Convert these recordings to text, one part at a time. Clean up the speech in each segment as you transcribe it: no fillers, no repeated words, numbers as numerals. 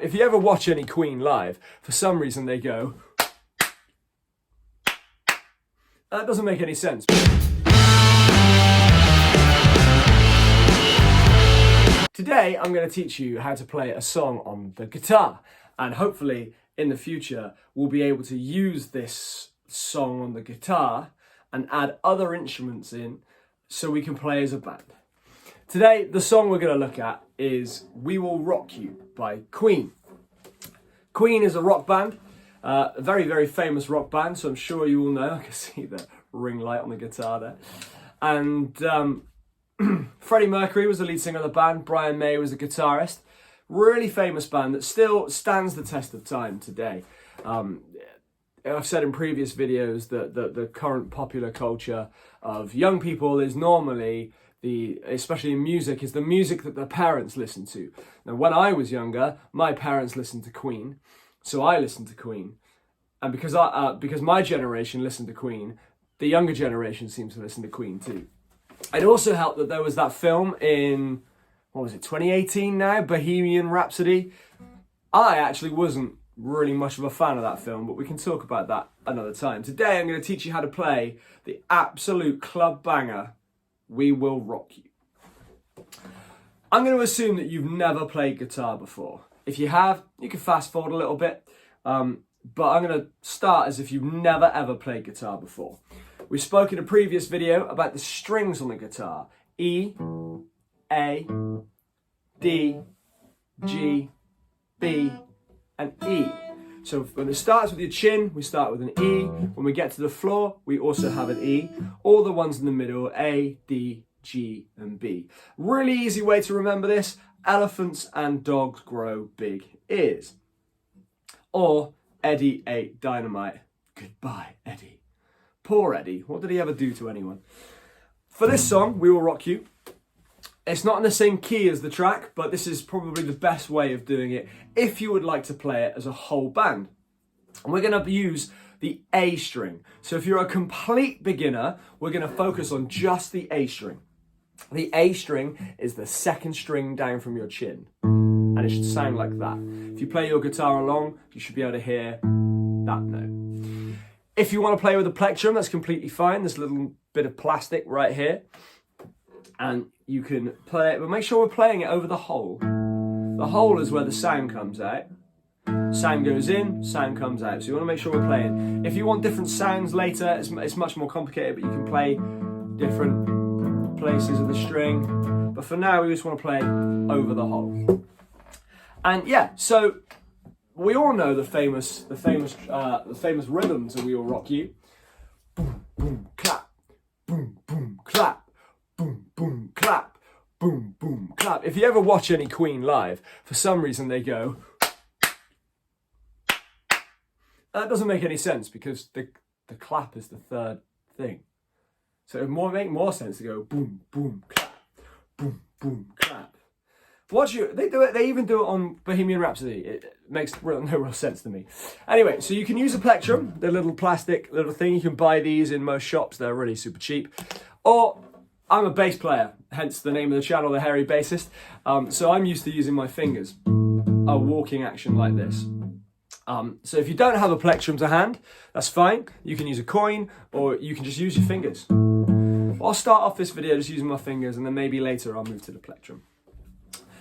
If you ever watch any Queen live, for some reason they go... That doesn't make any sense. Today I'm going to teach you how to play a song on the guitar, and hopefully in the future we'll be able to use this song on the guitar and add other instruments in so we can play as a band. Today the song we're going to look at is We Will Rock You by Queen. Queen is a rock band, a very, very famous rock band, so I'm sure you all know. I can see the ring light on the guitar there. And Freddie Mercury was the lead singer of the band, Brian May was the guitarist. Really famous band that still stands the test of time today. I've said in previous videos that the current popular culture of young people is normally, especially in music, is the music that their parents listen to. Now, when I was younger, my parents listened to Queen, so I listened to Queen. And because my generation listened to Queen, the younger generation seems to listen to Queen too. It also helped that there was that film in, 2018 now, Bohemian Rhapsody. I actually wasn't really much of a fan of that film, but we can talk about that another time. Today I'm going to teach you how to play the absolute club banger, We Will Rock You. I'm going to assume that you've never played guitar before. If you have, you can fast forward a little bit, but I'm going to start as if you've never ever played guitar before. We spoke in a previous video about the strings on the guitar. E, A, D, G, B, and E. So when it starts with your chin, we start with an E. When we get to the floor, we also have an E. All the ones in the middle, A, D, G, and B. Really easy way to remember this. Elephants and dogs grow big ears. Or Eddie ate dynamite. Goodbye, Eddie. Poor Eddie. What did he ever do to anyone? For this song, We Will Rock You, it's not in the same key as the track, but this is probably the best way of doing it if you would like to play it as a whole band. And we're going to use the A string. So if you're a complete beginner, we're going to focus on just the A string. The A string is the second string down from your chin, and it should sound like that. If you play your guitar along, you should be able to hear that note. If you want to play with a plectrum, that's completely fine. There's a little bit of plastic right here, and you can play it, but make sure we're playing it over the hole. The hole is where the sound comes out. Sound goes in, sound comes out. So you want to make sure we're playing. If you want different sounds later, it's much more complicated, but you can play different places of the string. But for now, we just want to play over the hole. And yeah, so we all know the famous rhythms of We Will Rock You. Boom, boom, clap. Boom, boom, clap. Boom, boom, clap. Boom, boom, clap. If you ever watch any Queen live, for some reason they go... That doesn't make any sense because the clap is the third thing. So it would make more sense to go boom, boom, clap. Boom, boom, clap. They even do it on Bohemian Rhapsody. It makes no real sense to me. Anyway, so you can use a plectrum, the little plastic little thing. You can buy these in most shops. They're really super cheap. Or I'm a bass player, hence the name of the channel, The Hairy Bassist. So I'm used to using my fingers. A walking action like this. So if you don't have a plectrum to hand, that's fine. You can use a coin or you can just use your fingers. I'll start off this video just using my fingers, and then maybe later I'll move to the plectrum.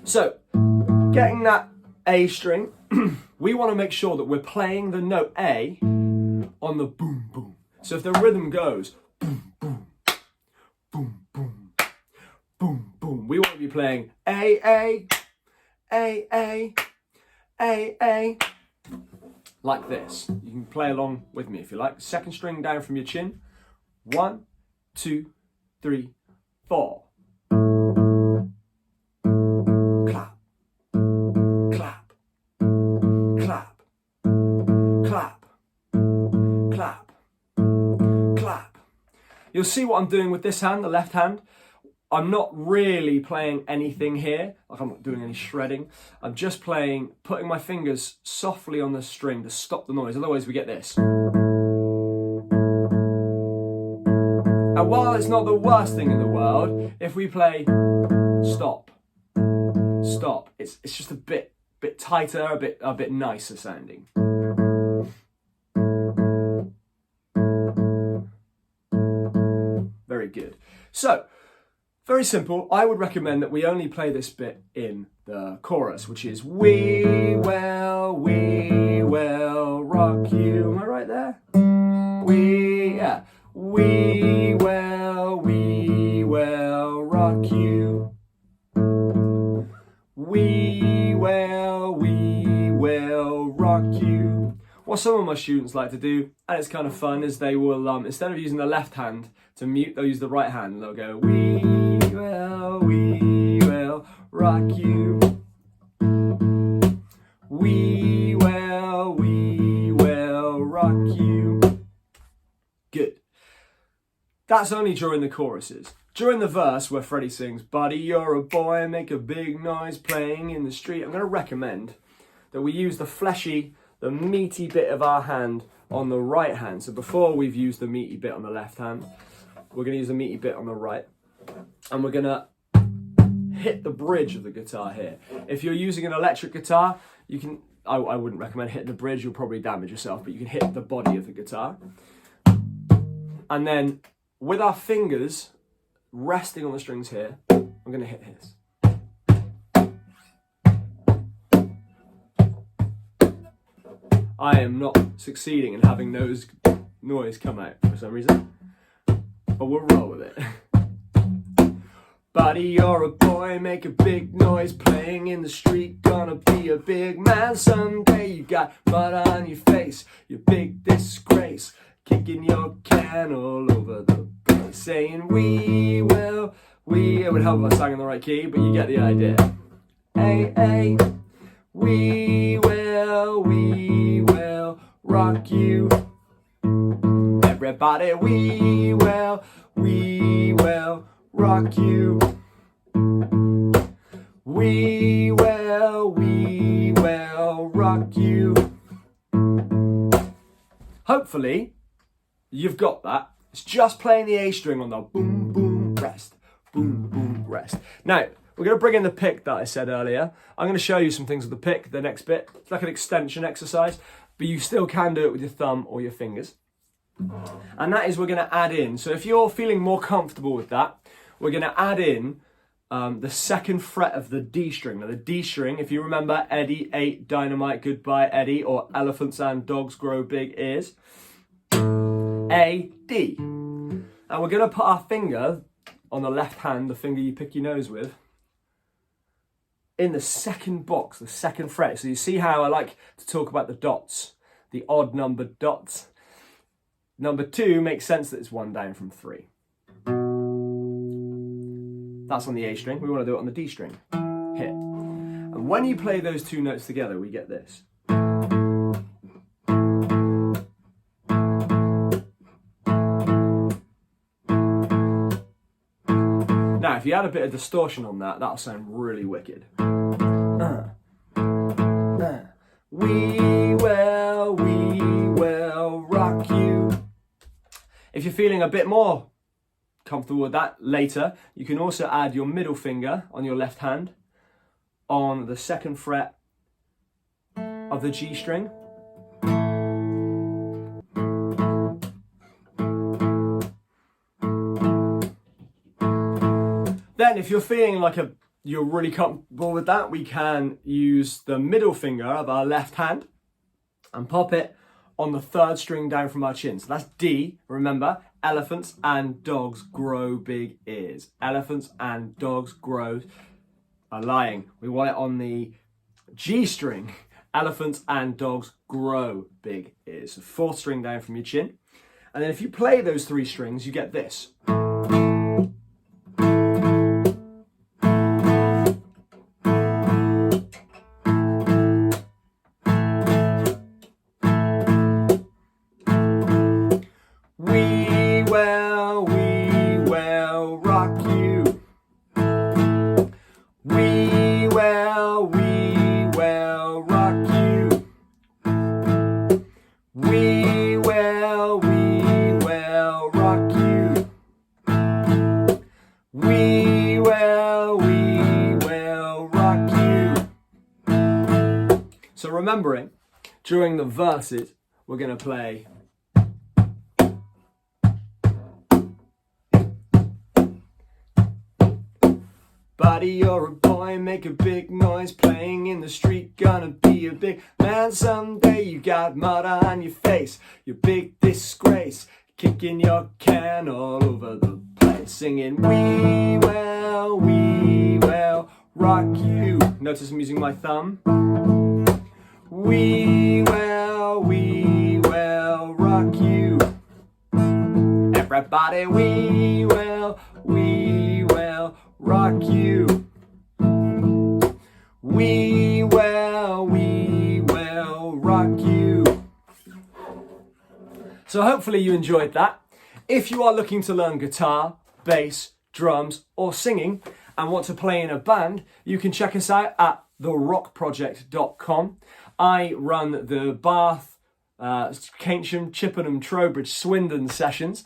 So, getting that A string, we want to make sure that we're playing the note A on the boom, boom. So if the rhythm goes boom, boom, boom, boom, boom, boom, we want to be playing A, A, A, A, A, A, like this. You can play along with me if you like. Second string down from your chin. 1, 2, 3, 4. Clap, clap, clap, clap, clap, clap. You'll see what I'm doing with this hand, the left hand. I'm not really playing anything here, like I'm not doing any shredding. I'm just putting my fingers softly on the string to stop the noise, otherwise we get this. And while it's not the worst thing in the world, if we play stop, stop, it's just a bit bit tighter, a bit nicer sounding. Very good. So, very simple. I would recommend that we only play this bit in the chorus, which is we will rock you. Am I right there? We will rock you. We will rock you. What some of my students like to do, and it's kind of fun, is they will, instead of using the left hand to mute, they'll use the right hand. They'll go, we will rock you. We will rock you. Good. That's only during the choruses. During the verse where Freddie sings, buddy, you're a boy, make a big noise playing in the street, I'm going to recommend that we use the fleshy, the meaty bit of our hand on the right hand. So before we've used the meaty bit on the left hand, we're going to use the meaty bit on the right. And we're going to hit the bridge of the guitar here. If you're using an electric guitar, you can, I wouldn't recommend hitting the bridge, you'll probably damage yourself, but you can hit the body of the guitar. And then with our fingers resting on the strings here, I'm going to hit his. I am not succeeding in having noise come out for some reason, but we'll roll with it. Buddy, you're a boy, make a big noise playing in the street, gonna be a big man someday. You got mud on your face, you big disgrace, kicking your can all over the place, saying it would help if I sang in the right key, but you get the idea. Hey, hey, we will rock you. Everybody, we will rock you. We will rock you. Hopefully, you've got that. It's just playing the A string on the boom, boom, rest. Boom, boom, rest. Now, we're going to bring in the pick that I said earlier. I'm going to show you some things with the pick, the next bit. It's like an extension exercise, but you still can do it with your thumb or your fingers. And that is we're going to add in. So if you're feeling more comfortable with that, we're going to add in the second fret of the D string. Now the D string, if you remember, Eddie ate dynamite, goodbye Eddie, or elephants and dogs grow big ears. A, D. And we're going to put our finger on the left hand, the finger you pick your nose with, in the second box, the second fret. So you see how I like to talk about the dots, the odd numbered dots. Number 2 makes sense that it's 1 down from 3. That's on the A string. We want to do it on the D string. Hit. And when you play those 2 notes together, we get this. Now, if you add a bit of distortion on that, that'll sound really wicked. We will rock you. If you're feeling a bit more comfortable with that later, you can also add your middle finger on your left hand on the second fret of the G string. Then if you're feeling like you're really comfortable with that, we can use the middle finger of our left hand and pop it on the 3rd string down from our chin. So that's D. Remember, elephants and dogs grow big ears. Elephants and dogs are lying. We want it on the G string. Elephants and dogs grow big ears. So 4th string down from your chin. And then if you play those 3 strings, you get this. We will rock you. We will rock you. We will rock you. remembering, during the verses, we're going to play... Buddy, you're a boy, make a big noise, playing in the street, gonna be a big man someday. You got mud on your face, you big disgrace, kicking your can all over the place, singing we will rock you. Notice I'm using my thumb. We will rock you. Everybody, we will rock you. We will rock you. So hopefully you enjoyed that. If you are looking to learn guitar, bass, drums, or singing and want to play in a band, you can check us out at therockproject.com. I run the Bath, Keynsham, Chippenham, Trowbridge, Swindon sessions,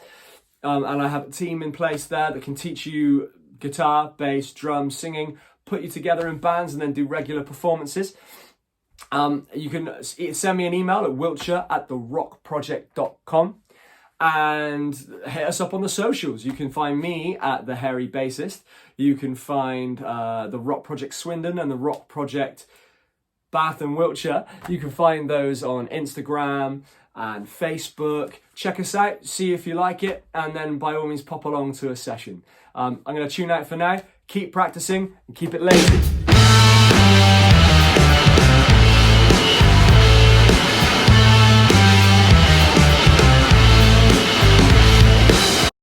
and I have a team in place there that can teach you guitar, bass, drums, singing, put you together in bands and then do regular performances. You can send me an email at wiltshire@therockproject.com and hit us up on the socials. You can find me at The Hairy Bassist. You can find the Rock Project Swindon and the Rock Project Bath and Wiltshire. You can find those on Instagram and Facebook. Check us out, see if you like it, and then by all means pop along to a session. I'm going to tune out for now. Keep practicing and keep it lazy.